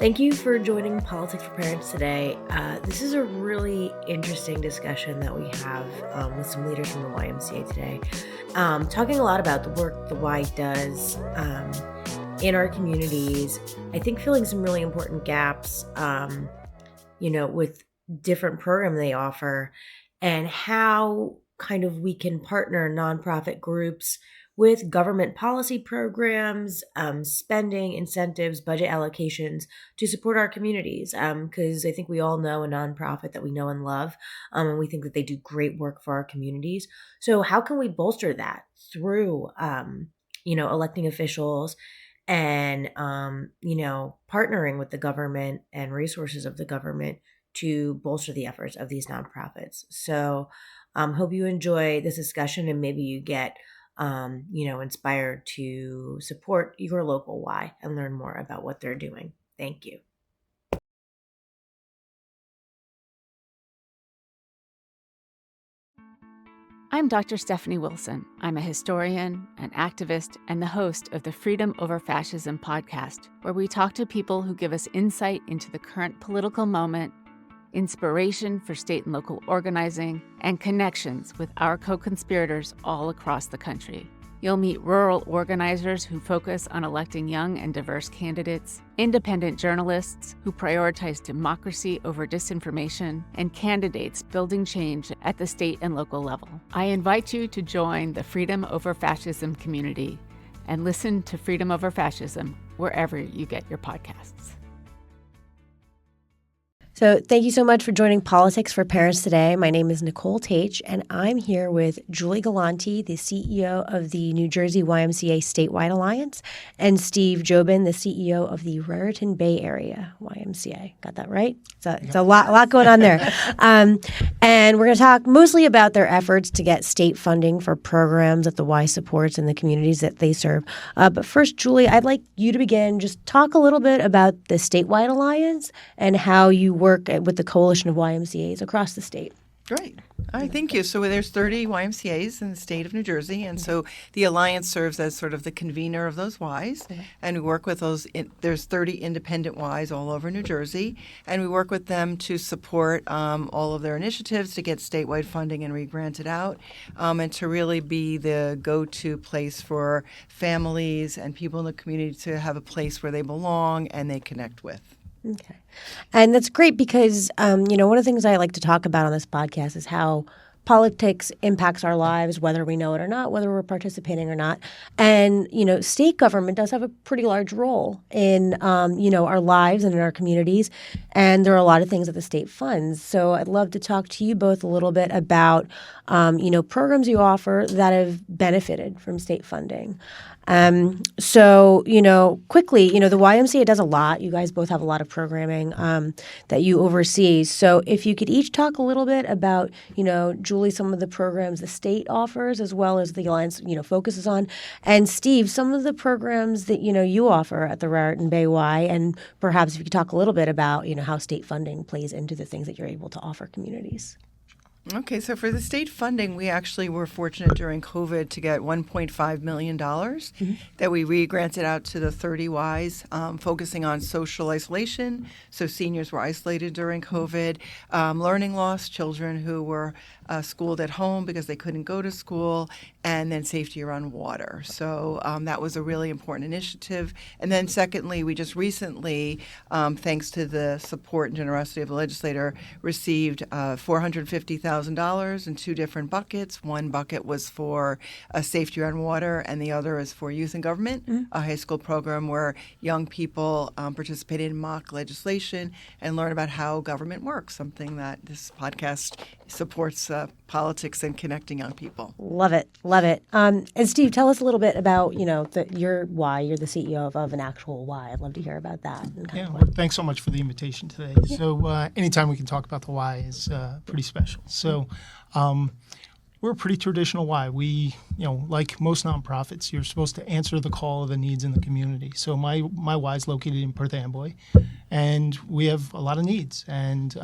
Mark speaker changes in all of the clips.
Speaker 1: Thank you for joining Politics for Parents today. This is a really interesting discussion that we have with some leaders from the YMCA today, talking a lot about the work the Y does in our communities. I think filling some really important gaps, with different programs they offer, and how kind of we can partner nonprofit groups with government policy programs, spending, incentives, budget allocations to support our communities. Because I think we all know a nonprofit that we know and love, and we think that they do great work for our communities. So how can we bolster that through, electing officials and, partnering with the government and resources of the government to bolster the efforts of these nonprofits? So hope you enjoy this discussion and maybe you get inspired to support your local Y and learn more about what they're doing. Thank you.
Speaker 2: I'm Dr. Stephanie Wilson. I'm a historian, an activist, and the host of the Freedom Over Fascism podcast, where we talk to people who give us insight into the current political moment, inspiration for state and local organizing, and connections with our co-conspirators all across the country. You'll meet rural organizers who focus on electing young and diverse candidates, independent journalists who prioritize democracy over disinformation, and candidates building change at the state and local level. I invite you to join the Freedom Over Fascism community and listen to Freedom Over Fascism wherever you get your podcasts.
Speaker 1: So thank you so much for joining Politics for Parents today. My name is Nicole Tate, and I'm here with Julie Gallanty, the CEO of the New Jersey YMCA State Alliance, and Steve Jobin, the CEO of the Raritan Bay Area YMCA. Got that right? It's a lot going on there. And we're going to talk mostly about their efforts to get state funding for programs that the Y supports in the communities that they serve. But first, Julie, I'd like you to begin. Just talk a little bit about the Statewide Alliance and how you work with the coalition of YMCAs across the state.
Speaker 3: Great. All right, thank you. So there's 30 YMCAs in the state of New Jersey, and so the Alliance serves as sort of the convener of those Ys, and we work with those. There's 30 independent Ys all over New Jersey, and we work with them to support all of their initiatives to get statewide funding and re-grant it out, and to really be the go-to place for families and people in the community to have a place where they belong and they connect with.
Speaker 1: Okay. And that's great because, one of the things I like to talk about on this podcast is how politics impacts our lives, whether we know it or not, whether we're participating or not. And, state government does have a pretty large role in, our lives and in our communities. And there are a lot of things that the state funds. So I'd love to talk to you both a little bit about, programs you offer that have benefited from state funding. Quickly, the YMCA does a lot. You guys both have a lot of programming that you oversee. So if you could each talk a little bit about, Julie, some of the programs the state offers as well as the Alliance, focuses on. And Steve, some of the programs that, you offer at the Raritan Bay Y. And perhaps if you could talk a little bit about, how state funding plays into the things that you're able to offer communities.
Speaker 3: Okay, so for the state funding, we actually were fortunate during COVID to get $1.5 million that we re-granted out to the 30 Ys, focusing on social isolation. So seniors were isolated during COVID, learning loss, children who were schooled at home because they couldn't go to school, and then safety around water. So that was a really important initiative. And then secondly, we just recently, thanks to the support and generosity of the legislator, received $450,000 in two different buckets. One bucket was for safety around water, and the other is for youth in government, a high school program where young people participate in mock legislation and learn about how government works, something that this podcast supports politics and connecting young people.
Speaker 1: Love it. And Steve, tell us a little bit about, your Y. You're the CEO of an actual Y. I'd love to hear about that.
Speaker 4: Thanks so much for the invitation today. Yeah. So anytime we can talk about the Y is pretty special. So we're a pretty traditional Y. We, like most nonprofits, you're supposed to answer the call of the needs in the community. So my Y is located in Perth Amboy, and we have a lot of needs. And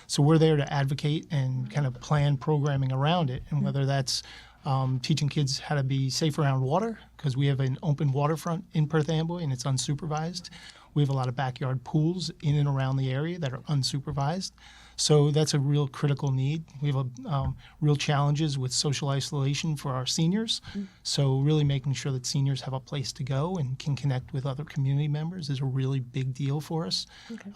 Speaker 4: so we're there to advocate and kind of plan programming around it. And whether that's teaching kids how to be safe around water, because we have an open waterfront in Perth Amboy and it's unsupervised, we have a lot of backyard pools in and around the area that are unsupervised. So that's a real critical need. We have real challenges with social isolation for our seniors. So really making sure that seniors have a place to go and can connect with other community members is a really big deal for us.
Speaker 1: Okay.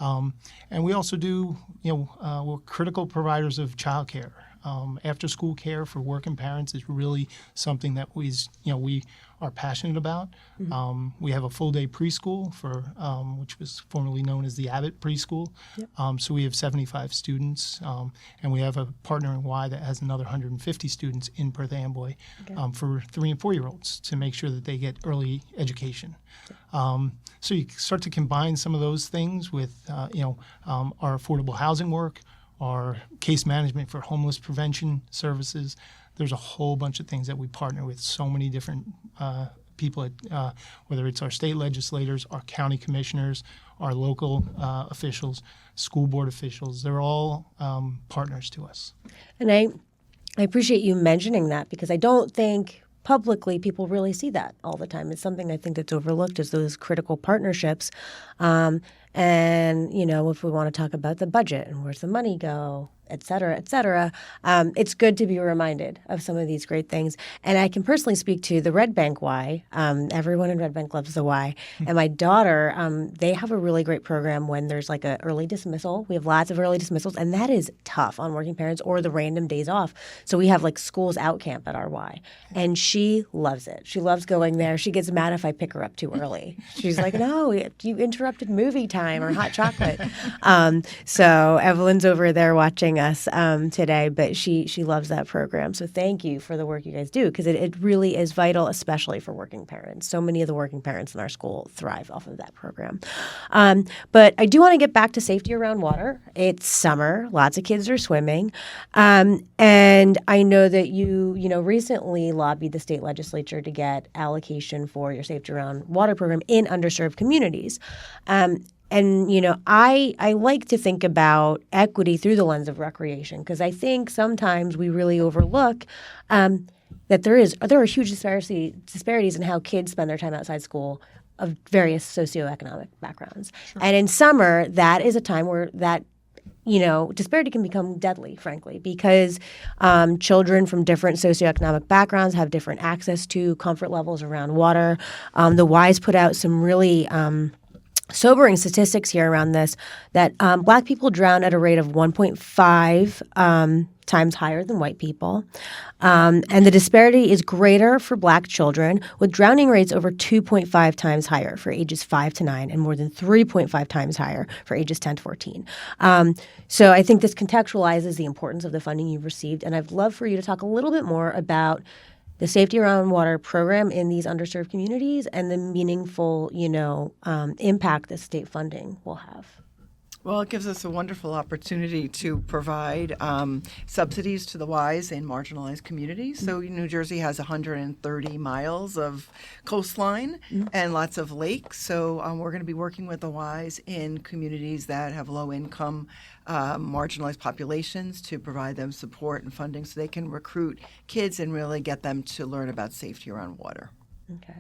Speaker 4: And we also do, we're critical providers of childcare. After school care for working parents is really something that we are passionate about. We have a full day preschool for which was formerly known as the Abbott Preschool. Yep. So we have 75 students, and we have a partner in Y that has another 150 students in Perth Amboy for 3 and 4 year olds to make sure that they get early education. So you start to combine some of those things with our affordable housing work, our case management for homeless prevention services. There's a whole bunch of things that we partner with so many different people, whether it's our state legislators, our county commissioners, our local officials, school board officials. They're all partners to us.
Speaker 1: And I appreciate you mentioning that, because I don't think publicly people really see that all the time. It's something I think that's overlooked, is those critical partnerships. And, if we want to talk about the budget and where's the money go, et cetera, it's good to be reminded of some of these great things. And I can personally speak to the Red Bank Y. Everyone in Red Bank loves the Y. And my daughter, they have a really great program when there's like an early dismissal. We have lots of early dismissals, and that is tough on working parents, or the random days off. So we have like schools out camp at our Y. And she loves it. She loves going there. She gets mad if I pick her up too early. She's like, no, you interrupted movie time or hot chocolate. So Evelyn's over there watching us today, but she loves that program. So thank you for the work you guys do, because it really is vital, especially for working parents. So many of the working parents in our school thrive off of that program. But I do want to get back to safety around water. It's summer. Lots of kids are swimming. And I know that you recently lobbied the state legislature to get allocation for your safety around water program in underserved communities. And, I like to think about equity through the lens of recreation, because I think sometimes we really overlook that there are huge disparities in how kids spend their time outside school of various socioeconomic backgrounds. Sure. And in summer, that is a time where that disparity can become deadly, frankly, because children from different socioeconomic backgrounds have different access to comfort levels around water. The Y's put out some really sobering statistics here around this, that Black people drown at a rate of 1.5 times higher than white people. And the disparity is greater for Black children, with drowning rates over 2.5 times higher for ages 5 to 9 and more than 3.5 times higher for ages 10 to 14. So I think this contextualizes the importance of the funding you've received. And I'd love for you to talk a little bit more about the Safety Around Water program in these underserved communities and the meaningful, impact that state funding will have.
Speaker 3: Well, it gives us a wonderful opportunity to provide subsidies to the Ys in marginalized communities. So New Jersey has 130 miles of coastline and lots of lakes. So we're going to be working with the Ys in communities that have low income, marginalized populations, to provide them support and funding so they can recruit kids and really get them to learn about safety around water.
Speaker 1: Okay.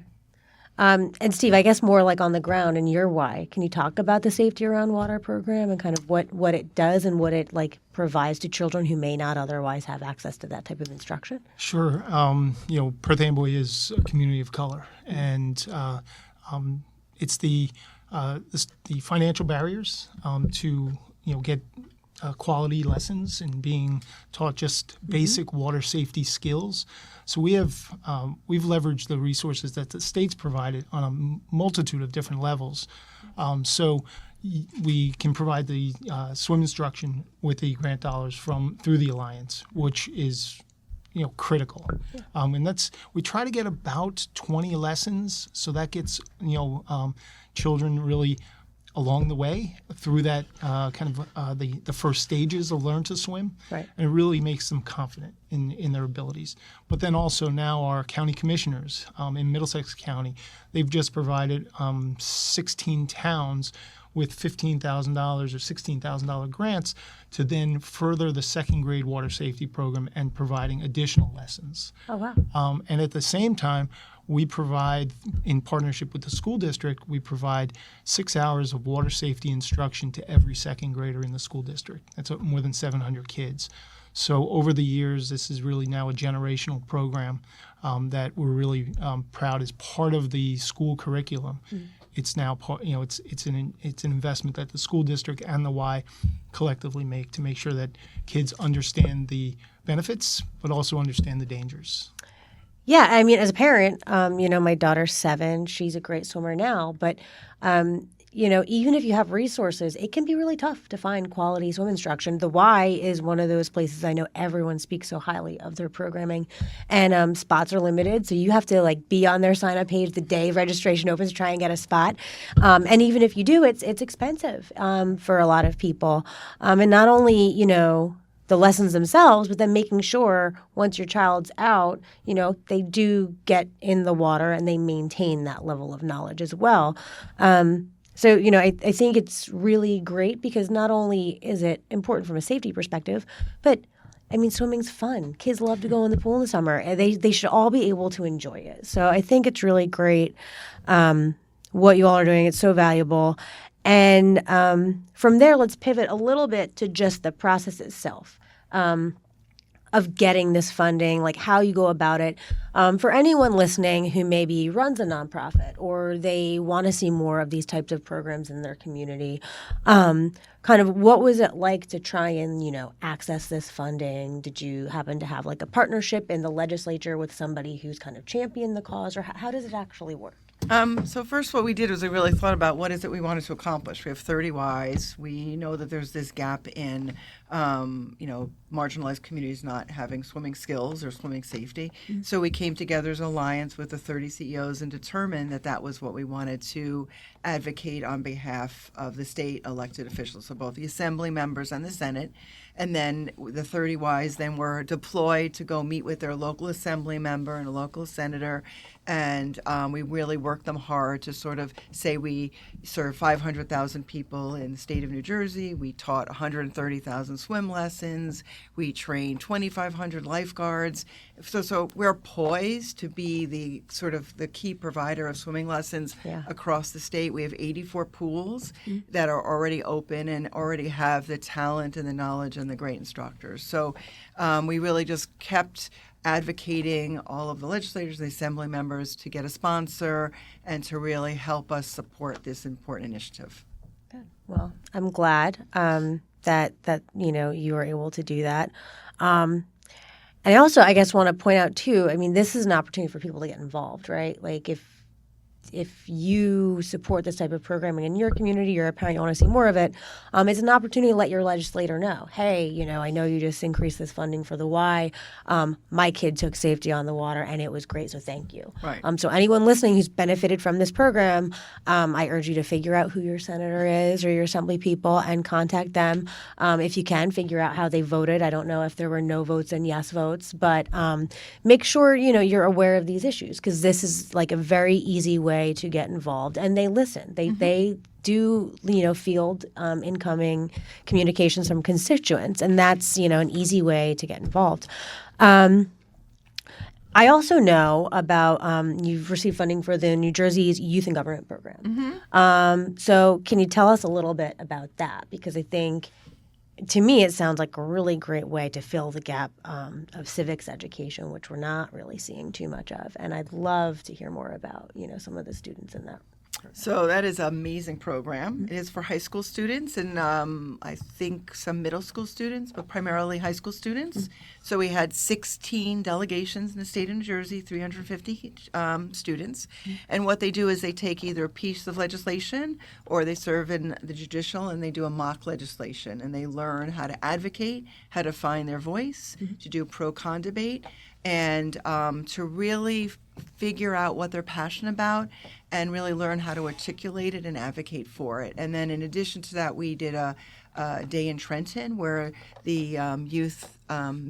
Speaker 1: And Steve, I guess more like on the ground in your Y, can you talk about the Safety Around Water program and kind of what it does and what it provides to children who may not otherwise have access to that type of instruction?
Speaker 4: Sure. Perth Amboy is a community of color, and it's the financial barriers to get quality lessons and being taught just basic water safety skills. So we've leveraged the resources that the state's provided on a multitude of different levels. So we can provide the swim instruction with the grant dollars through the Alliance, which is critical. And we try to get about 20 lessons, so that gets children really along the way through that the first stages of learn to swim.
Speaker 1: Right.
Speaker 4: And it really makes them confident in their abilities. But then also now our county commissioners in Middlesex County, they've just provided 16 towns with $15,000 or $16,000 grants to then further the second grade water safety program and providing additional lessons.
Speaker 1: Oh, wow.
Speaker 4: And at the same time, we provide, in partnership with the school district, we provide 6 hours of water safety instruction to every second grader in the school district. That's more than 700 kids. So over the years, this is really now a generational program that we're really proud is part of the school curriculum. It's now part, it's an investment that the school district and the Y collectively make to make sure that kids understand the benefits, but also understand the dangers.
Speaker 1: Yeah, I mean, as a parent, my daughter's 7. She's a great swimmer now, but even if you have resources, it can be really tough to find quality swim instruction. The Y is one of those places I know everyone speaks so highly of their programming, and spots are limited, so you have to be on their sign-up page the day registration opens to try and get a spot. And even if you do, it's expensive for a lot of people, and not only the lessons themselves, but then making sure once your child's out, they do get in the water and they maintain that level of knowledge as well. So, I think it's really great because not only is it important from a safety perspective, but, swimming's fun. Kids love to go in the pool in the summer, and they should all be able to enjoy it. So I think it's really great what you all are doing. It's so valuable. And from there, let's pivot a little bit to just the process itself of getting this funding, like how you go about it. For anyone listening who maybe runs a nonprofit or they want to see more of these types of programs in their community, kind of what was it like to try and, access this funding? Did you happen to have a partnership in the legislature with somebody who's kind of championed the cause, or how does it actually work?
Speaker 3: So first what we did was we really thought about what is it we wanted to accomplish. We have 30 Ys. We know that there's this gap in, marginalized communities not having swimming skills or swimming safety. Mm-hmm. So we came together as an alliance with the 30 CEOs and determined that that was what we wanted to advocate on behalf of the state elected officials, so both the assembly members and the Senate. And then the 30 Ys then were deployed to go meet with their local assembly member and a local senator. And we really worked them hard to sort of say we serve 500,000 people in the state of New Jersey. We taught 130,000 swim lessons. We trained 2,500 lifeguards. So we're poised to be the sort of the key provider of swimming lessons across the state. We have 84 pools that are already open and already have the talent and the knowledge and the great instructors. So we really just kept advocating all of the legislators and the assembly members to get a sponsor and to really help us support this important initiative.
Speaker 1: Good. Well, I'm glad that you were able to do that. And I also, I guess, want to point out too, this is an opportunity for people to get involved, right? Like if you support this type of programming in your community, you're a parent, you want to see more of it, it's an opportunity to let your legislator know, hey, I know you just increased this funding for the Y. My kid took safety on the water, and it was great, so thank you.
Speaker 3: Right.
Speaker 1: So anyone listening who's benefited from this program, I urge you to figure out who your senator is or your assembly people and contact them. If you can, figure out how they voted. I don't know if there were no votes and yes votes, but make sure, you're aware of these issues because this is like a very easy way to get involved, and they listen. They do field incoming communications from constituents, and that's an easy way to get involved. I also know about you've received funding for the New Jersey's Youth and Government program. So can you tell us a little bit about that? Because I think, to me, it sounds like a really great way to fill the gap of civics education, which we're not really seeing too much of. And I'd love to hear more about, some of the students in that program.
Speaker 3: So that is an amazing program. It is for high school students and I think some middle school students, but primarily high school students. So we had 16 delegations in the state of New Jersey, 350 students. And what they do is they take either a piece of legislation or they serve in the judicial and they do a mock legislation. And they learn how to advocate, how to find their voice, to do pro-con debate, and to really figure out what they're passionate about and really learn how to articulate it and advocate for it. And then in addition to that, we did a day in Trenton where the youth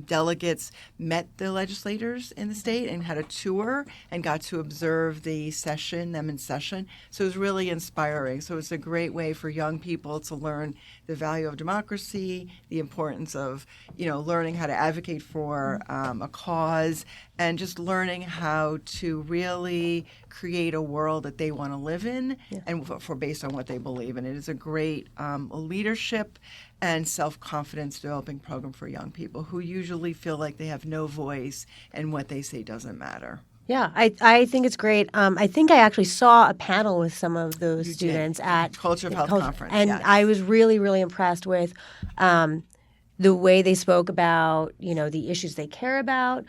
Speaker 3: delegates met the legislators in the state and had a tour and got to observe them in session. So it was really inspiring. So it's a great way for young people to learn the value of democracy, the importance of, learning how to advocate for a cause, and just learning how to really create a world that they want to live in and for based on what they believe. And it is a great leadership and self-confidence developing program for young people who usually feel like they have no voice and what they say doesn't matter.
Speaker 5: Yeah, I think it's great. I think I actually saw a panel with some of those students at
Speaker 3: Culture of Health Conference.
Speaker 5: And
Speaker 3: yes.
Speaker 5: I was really, really impressed with the way they spoke about, the issues they care about.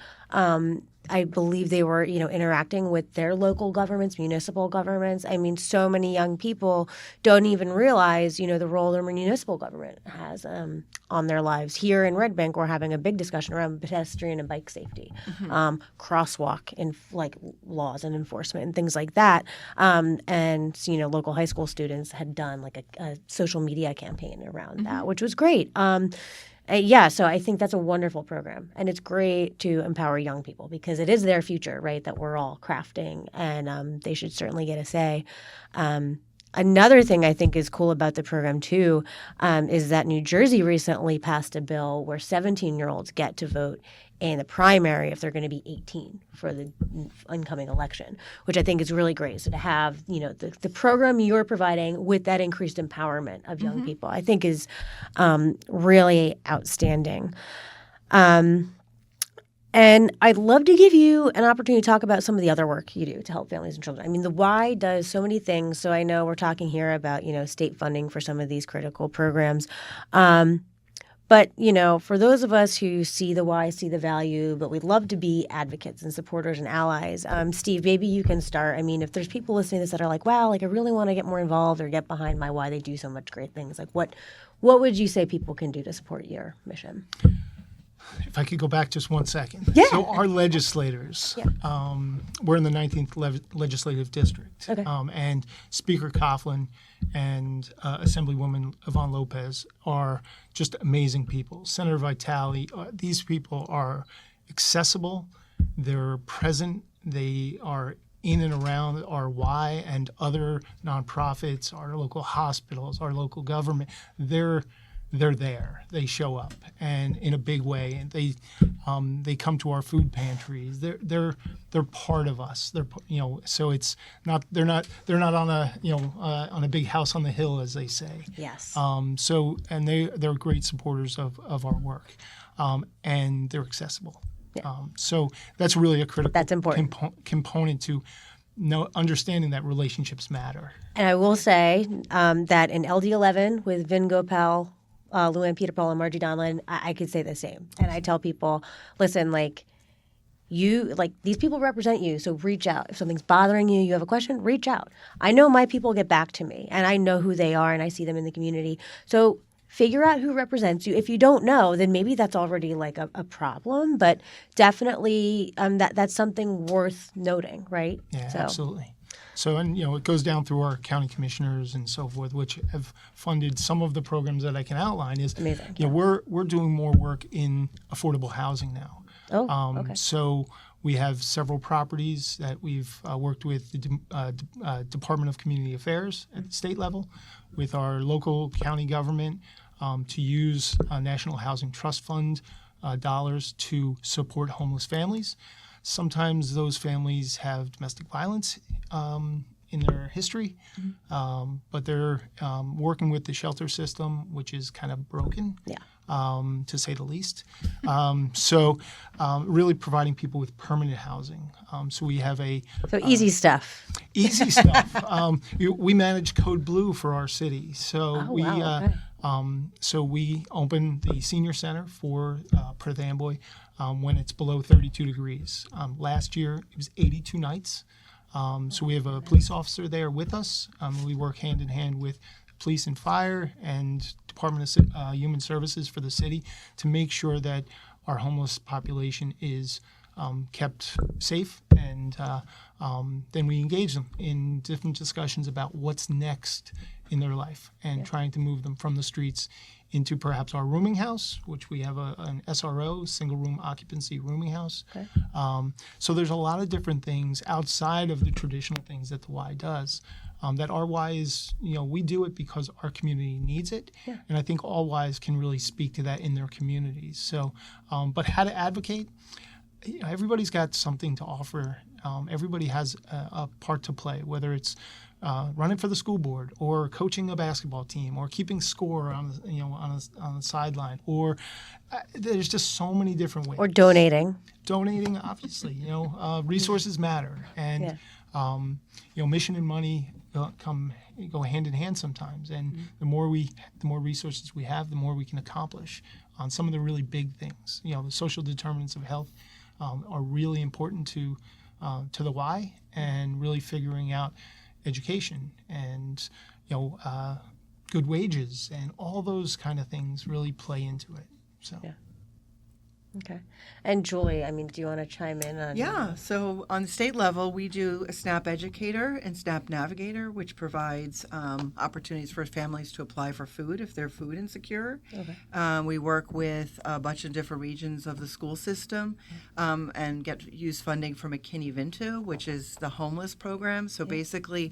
Speaker 5: I believe they were, interacting with their local governments, municipal governments. I mean, so many young people don't even realize, the role their municipal government has on their lives. Here in Red Bank, we're having a big discussion around pedestrian and bike safety, crosswalk and laws and enforcement and things like that. And local high school students had done like a social media campaign around that, which was great. So I think that's a wonderful program, and it's great to empower young people because it is their future, right, that we're all crafting, and they should certainly get a say. Another thing I think is cool about the program, too, is that New Jersey recently passed a bill where 17-year-olds get to vote in the primary if they're going to be 18 for the incoming election, which I think is really great. So to have, the program you're providing with that increased empowerment of young people, I think is really outstanding. And I'd love to give you an opportunity to talk about some of the other work you do to help families and children. I mean, the Y does so many things. So I know we're talking here about, state funding for some of these critical programs. But, for those of us who see the Y, see the value, but we'd love to be advocates and supporters and allies. Steve, maybe you can start. I mean, if there's people listening to this that are like, wow, I really want to get more involved or get behind my Y, they do so much great things. Like what would you say people can do to support your mission?
Speaker 4: If I could go back just 1 second.
Speaker 5: Yeah.
Speaker 4: So our legislators, we're in the 19th legislative district.
Speaker 5: Okay.
Speaker 4: And Speaker Coughlin and Assemblywoman Yvonne Lopez are just amazing people. Senator Vitale, these people are accessible. They're present. They are in and around our Y and other nonprofits, our local hospitals, our local government. They're there. They show up, and in a big way. And they come to our food pantries. They're part of us. So it's not they're not on a big house on the hill, as they say.
Speaker 5: Yes.
Speaker 4: And they're great supporters of our work, and they're accessible.
Speaker 5: Yeah.
Speaker 4: So that's really a critical
Speaker 5: That's important.
Speaker 4: component to understanding that relationships matter.
Speaker 5: And I will say that in LD11 with Vin Gopal, Luann Peterpole, and Margie Donlan, I could say the same. And I tell people, listen, these people represent you, so reach out. If something's bothering you, you have a question, reach out. I know my people get back to me, and I know who they are, and I see them in the community. So figure out who represents you. If you don't know, then maybe that's already a problem, but definitely that's something worth noting, right?
Speaker 4: Yeah, absolutely. So, and it goes down through our county commissioners and so forth, which have funded some of the programs that I can outline. Is
Speaker 5: amazing.
Speaker 4: We're doing more work in affordable housing now.
Speaker 5: Oh, okay.
Speaker 4: So we have several properties that we've worked with the Department of Community Affairs at the state level, with our local county government to use National Housing Trust Fund dollars to support homeless families. Sometimes those families have domestic violence in their history, but they're working with the shelter system, which is kind of broken, to say the least. So really providing people with permanent housing. So we have
Speaker 5: easy stuff.
Speaker 4: Easy stuff. We manage Code Blue for our city. So so we open the senior center for Perth Amboy when it's below 32 degrees. Last year it was 82 nights. So we have a police officer there with us. We work hand in hand with police and fire and Department of Human Services for the city to make sure that our homeless population is kept safe, and then we engage them in different discussions about what's next in their life, and trying to move them from the streets into perhaps our rooming house, which we have an SRO, single room occupancy rooming house.
Speaker 5: Okay.
Speaker 4: So there's a lot of different things outside of the traditional things that the Y does. That our Y is, we do it because our community needs it. Yeah. And I think all Ys can really speak to that in their communities. So, but how to advocate, everybody's got something to offer. Everybody has a part to play, whether it's running for the school board, or coaching a basketball team, or keeping score on the sideline, or there's just so many different ways.
Speaker 5: Or donating.
Speaker 4: Donating, obviously, resources matter, and mission and money go hand in hand sometimes. And the more resources we have, the more we can accomplish on some of the really big things. The social determinants of health are really important to the Y, and really figuring out education and good wages and all those kind of things really play into it. So.
Speaker 5: Yeah. Okay. And Julie, do you want to chime in on?
Speaker 3: Yeah. So on the state level, we do a SNAP Educator and SNAP Navigator, which provides opportunities for families to apply for food if they're food insecure. Okay. We work with a bunch of different regions of the school system and use funding from McKinney-Vento, which is the homeless program. So basically,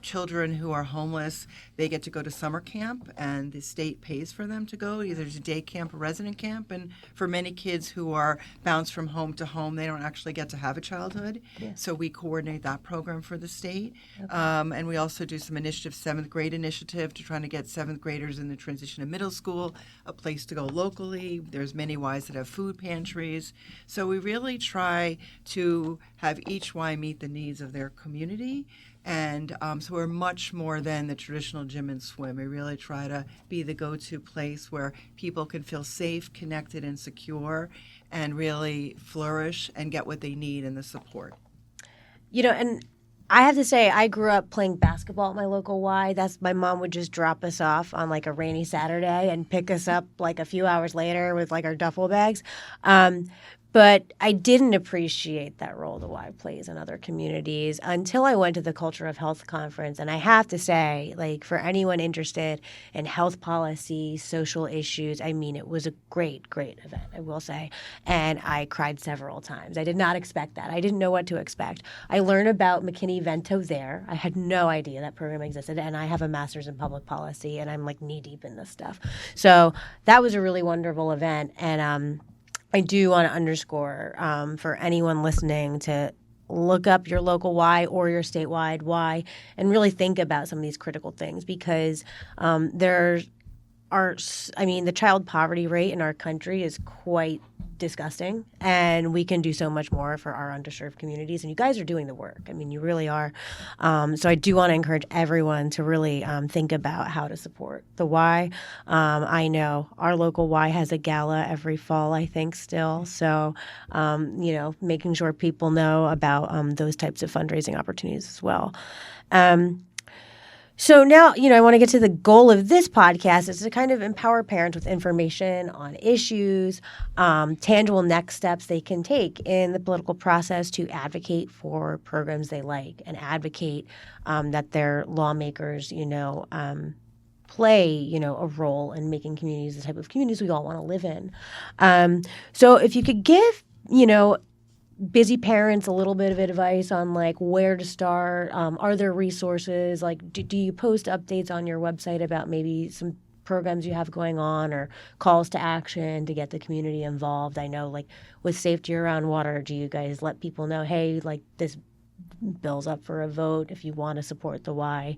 Speaker 3: children who are homeless, they get to go to summer camp, and the state pays for them to go, either to day camp or resident camp. And for many kids who are bounced from home to home, they don't actually get to have a childhood. Yeah. So we coordinate that program for the state. Okay. And we also do some initiatives, 7th grade initiative, to trying to get 7th graders in the transition to middle school a place to go locally. There's many Ys that have food pantries. So we really try to have each Y meet the needs of their community. And so we're much more than the traditional gym and swim. We really try to be the go-to place where people can feel safe, connected, and secure, and really flourish and get what they need and the support.
Speaker 5: And I have to say, I grew up playing basketball at my local Y. My mom would just drop us off on like a rainy Saturday and pick us up like a few hours later with like our duffel bags. But I didn't appreciate that role the Y plays in other communities until I went to the Culture of Health conference. And I have to say, like, for anyone interested in health policy, social issues, it was a great, great event, I will say. And I cried several times. I did not expect that. I didn't know what to expect. I learned about McKinney-Vento there. I had no idea that program existed. And I have a master's in public policy, and I'm like knee-deep in this stuff. So that was a really wonderful event. And I do want to underscore for anyone listening to look up your local Y or your statewide Y and really think about some of these critical things, because the child poverty rate in our country is quite disgusting, and we can do so much more for our underserved communities, and you guys are doing the work. You really are. So I do want to encourage everyone to really think about how to support the Y. I know our local Y has a gala every fall, I think, still. So, making sure people know about those types of fundraising opportunities as well. So now, I want to get to the goal of this podcast is to kind of empower parents with information on issues, tangible next steps they can take in the political process to advocate for programs they like, and advocate that their lawmakers, play, a role in making communities the type of communities we all want to live in. So if you could give, busy parents a little bit of advice on like where to start. Are there resources? Like, do you post updates on your website about maybe some programs you have going on, or calls to action to get the community involved? I know, like with safety around water, do you guys let people know, hey, like this bill's up for a vote if you want to support the Y,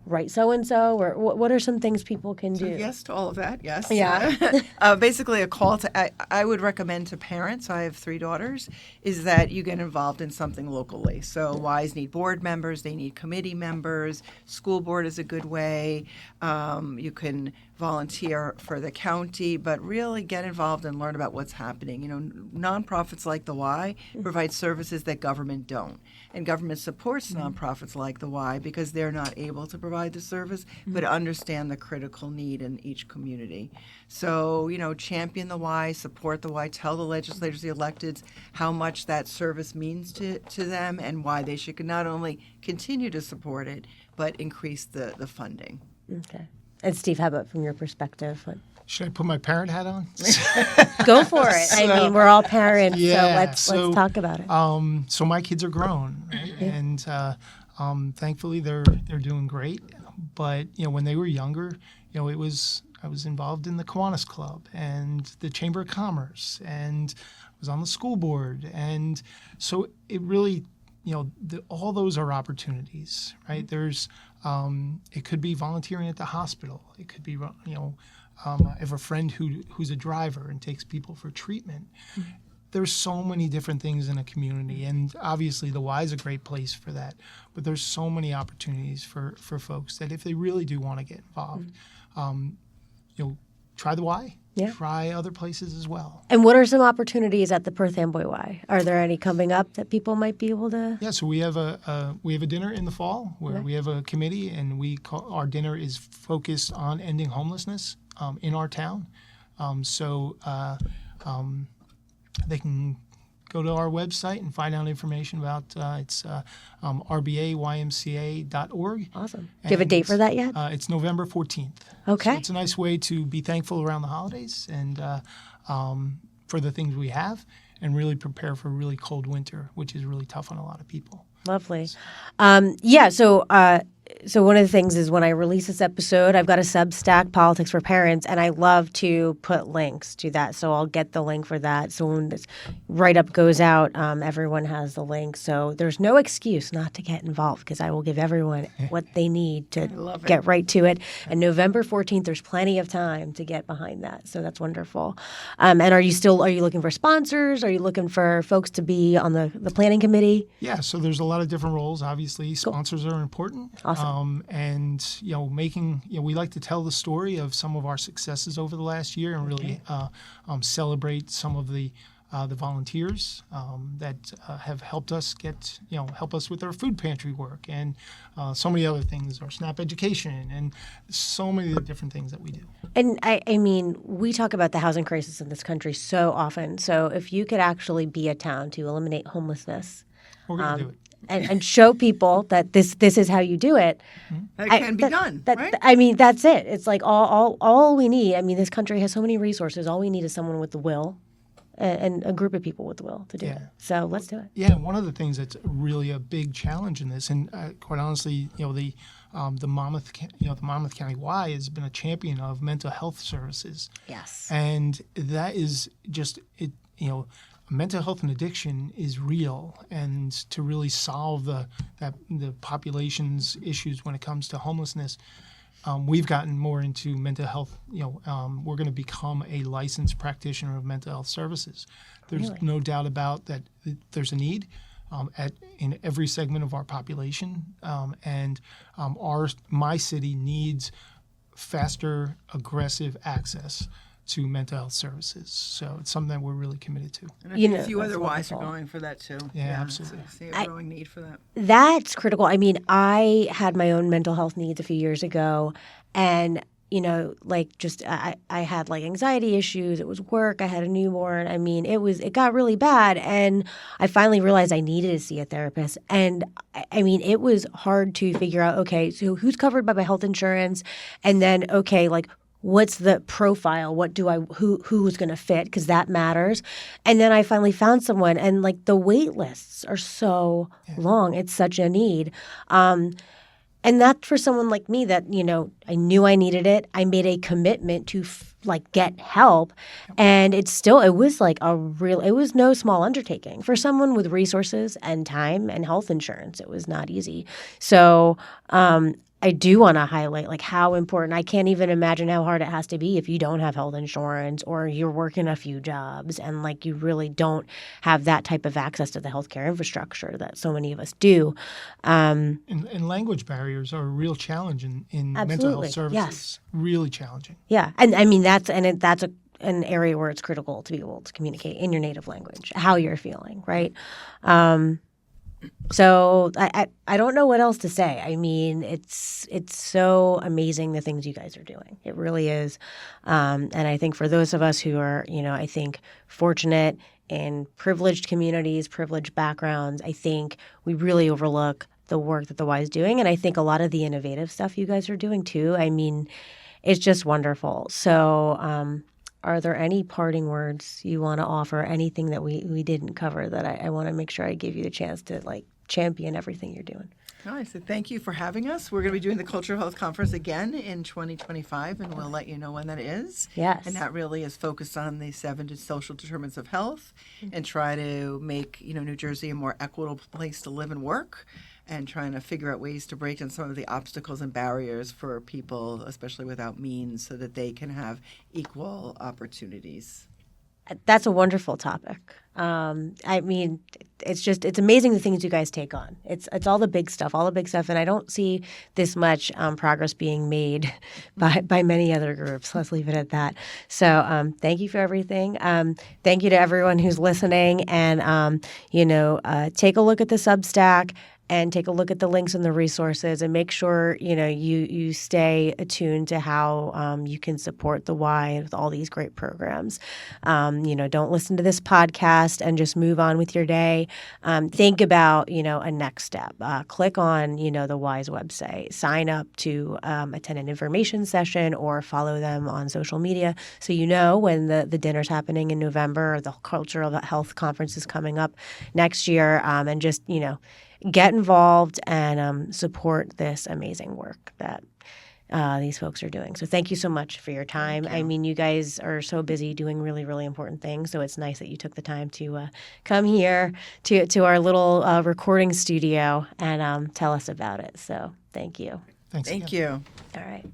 Speaker 5: write so-and-so, or what are some things people can do?
Speaker 3: Yes to all of that, yes.
Speaker 5: Yeah.
Speaker 3: Basically a call to, I would recommend to parents, I have 3 daughters, is that you get involved in something locally. So Ys need board members, they need committee members, school board is a good way. You can volunteer for the county, but really get involved and learn about what's happening. Nonprofits like the Y provide services that government don't. And government supports nonprofits like the Y because they're not able to provide the service, but understand the critical need in each community. So, champion the Y, support the Y, tell the legislators, the electeds, how much that service means to them and why they should not only continue to support it, but increase the funding.
Speaker 5: Okay. And Steve, how about from your perspective?
Speaker 4: Should I put my parent hat on?
Speaker 5: Go for it. I mean, we're all parents,
Speaker 4: Yeah,
Speaker 5: so let's talk about it.
Speaker 4: So my kids are grown, right? And thankfully they're doing great. But when they were younger, I was involved in the Kiwanis Club and the Chamber of Commerce, and I was on the school board, and so it really, all those are opportunities, right? There's it could be volunteering at the hospital. It could be I have a friend who's a driver and takes people for treatment. There's so many different things in a community, and obviously the Y is a great place for that. But there's so many opportunities for folks that if they really do want to get involved, try the Y.
Speaker 5: Yeah.
Speaker 4: Try other places as well.
Speaker 5: And what are some opportunities at the Perth Amboy Y? Are there any coming up that people might be able to?
Speaker 4: Yeah, so we have a dinner in the fall where we have a committee, and our dinner is focused on ending homelessness in our town. So they can go to our website and find out information about it's rbaymca.org.
Speaker 5: Awesome. Do you have a date for that yet?
Speaker 4: It's November 14th.
Speaker 5: Okay.
Speaker 4: So it's a nice way to be thankful around the holidays and for the things we have, and really prepare for a really cold winter, which is really tough on a lot of people.
Speaker 5: Lovely. So one of the things is when I release this episode, I've got a Substack, Politics for Parents, and I love to put links to that. So I'll get the link for that. So when this write-up goes out, everyone has the link. So there's no excuse not to get involved because I will give everyone what they need to get right to it. And November 14th, there's plenty of time to get behind that. So that's wonderful. And are you looking for sponsors? Are you looking for folks to be on the planning committee?
Speaker 4: Yeah, so there's a lot of different roles. Obviously, sponsors are important.
Speaker 5: Awesome.
Speaker 4: And we like to tell the story of some of our successes over the last year and really celebrate some of the volunteers that have helped us help us with our food pantry work and so many other things, our SNAP education, and so many different things that we do.
Speaker 5: And I mean, we talk about the housing crisis in this country so often. So if you could actually be a town to eliminate homelessness,
Speaker 4: we're going to do it.
Speaker 5: And show people that this is how you do it.
Speaker 3: That can be done, right?
Speaker 5: I mean, that's it. It's like all we need. I mean, this country has so many resources. All we need is someone with the will and a group of people with the will to do it. So let's do it.
Speaker 4: Yeah, one of the things that's really a big challenge in this, and quite honestly, the Monmouth County Y has been a champion of mental health services.
Speaker 5: Yes.
Speaker 4: And that is just it. Mental health and addiction is real, and to really solve the population's issues when it comes to homelessness, we've gotten more into mental health. We're going to become a licensed practitioner of mental health services. There's no doubt about that. There's a need in every segment of our population, and my city needs faster, aggressive access to mental health services. So it's something that we're really committed to.
Speaker 3: And I think a few other Ys are going for that too.
Speaker 4: Yeah, absolutely.
Speaker 3: I see a growing need for that.
Speaker 5: That's critical. I mean, I had my own mental health needs a few years ago, and I had anxiety issues. It was work. I had a newborn. I mean, it got really bad, and I finally realized I needed to see a therapist. And I mean, it was hard to figure out. Okay, so who's covered by my health insurance, and then what's the profile? Who's going to fit? Because that matters. And then I finally found someone, and the wait lists are so long. It's such a need. And that's for someone like me that, I knew I needed it. I made a commitment to get help. And it was it was no small undertaking for someone with resources and time and health insurance. It was not easy. So I do want to highlight like how important. I can't even imagine how hard it has to be if you don't have health insurance or you're working a few jobs and like you really don't have that type of access to the healthcare infrastructure that so many of us do.
Speaker 4: And language barriers are a real challenge in mental
Speaker 5: Absolutely,
Speaker 4: health services.
Speaker 5: yes.
Speaker 4: Really challenging.
Speaker 5: Yeah, and I mean that's an area where it's critical to be able to communicate in your native language how you're feeling, right? So I don't know what else to say. I mean, it's so amazing the things you guys are doing. It really is. And I think for those of us who are, I think fortunate in privileged communities, privileged backgrounds, I think we really overlook the work that the Y is doing. And I think a lot of the innovative stuff you guys are doing too. I mean, it's just wonderful. So are there any parting words you want to offer? Anything that we didn't cover that I want to make sure I give you the chance to like champion everything you're doing?
Speaker 3: No, I said thank you for having us. We're going to be doing the Cultural Health Conference again in 2025, and we'll let you know when that is.
Speaker 5: Yes.
Speaker 3: And that really is focused on the 7 social determinants of health and try to make, New Jersey a more equitable place to live and work, and trying to figure out ways to break down some of the obstacles and barriers for people, especially without means, so that they can have equal opportunities.
Speaker 5: That's a wonderful topic. I mean, it's amazing the things you guys take on. It's all the big stuff, and I don't see this much progress being made by many other groups. Let's leave it at that. So thank you for everything. Thank you to everyone who's listening, and take a look at the Substack. And take a look at the links and the resources, and make sure you stay attuned to how you can support the Y with all these great programs. Don't listen to this podcast and just move on with your day. Think about a next step. Click on the Y's website. Sign up to attend an information session or follow them on social media, so when the dinner's happening in November or the Cultural Health Conference is coming up next year, and just get involved and support this amazing work that these folks are doing. So thank you so much for your time. I mean, you guys are so busy doing really, really important things. So it's nice that you took the time to come here to our little recording studio and tell us about it. So thank you.
Speaker 4: Thanks.
Speaker 3: Thank
Speaker 4: again.
Speaker 3: you.
Speaker 5: All right.